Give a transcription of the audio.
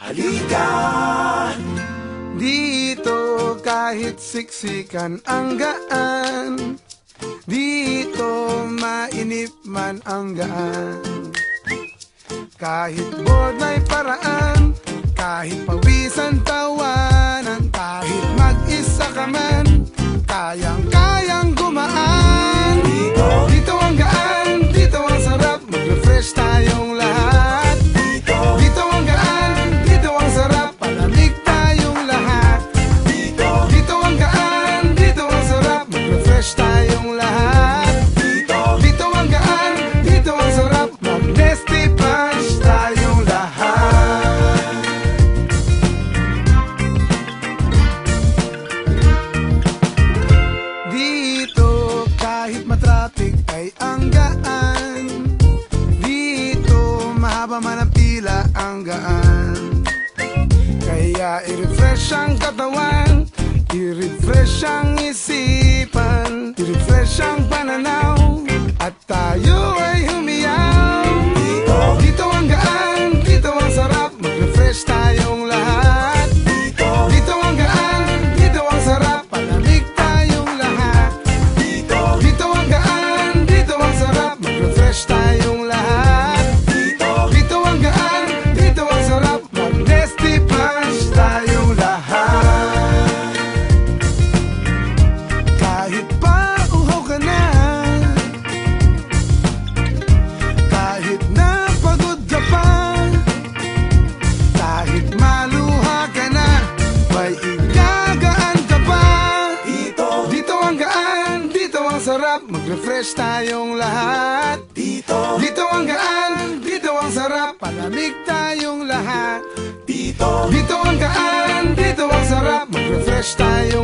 Halika dito kahit siksikan ang gaan, dito mainip man ang gaan. Kahit bored may paraan, kahit pawisan tawanan, kahit mag-isa ka man, kayang-kayang gumaan. Dito ang gaan, dito ang sarap, mag-refresh tayong lahat. Dito ang gaan, dito ang sarap, palamig tayong lahat. Dito ang gaan, dito ang sarap, mag-refresh tayong lahat. Dito ang gaan, dito ang sarap, mag-nesty punch tayong lahat. Dito kahit matraffic ay ang gaan, dito mahaba man ang pila ang gaan. Kaya i-refresh ang katawan, i-refresh ang isipan, i-refresh ang pananaw, at tayo ay humiyaw. Dito ang gaan, dito ang sarap, mag-refresh tayong lahat. Dito ang gaan, dito ang sarap, palamig tayong lahat. Dito ang gaan, dito ang sarap, mag-refresh tayong lahat. Dito ang gaan, dito ang sarap, mag-nesty punch tayong lahat. Kahit pa uhaw ka na, kahit napagod ka pa, kahit maluha ka na, may igagaan ka pa. Dito ang gaan, dito ang sarap, mag-refresh tayong lahat. Dito ang gaan, dito ang sarap, palamig tayong lahat. Dito ang gaan, dito ang sarap, mag-refresh tayong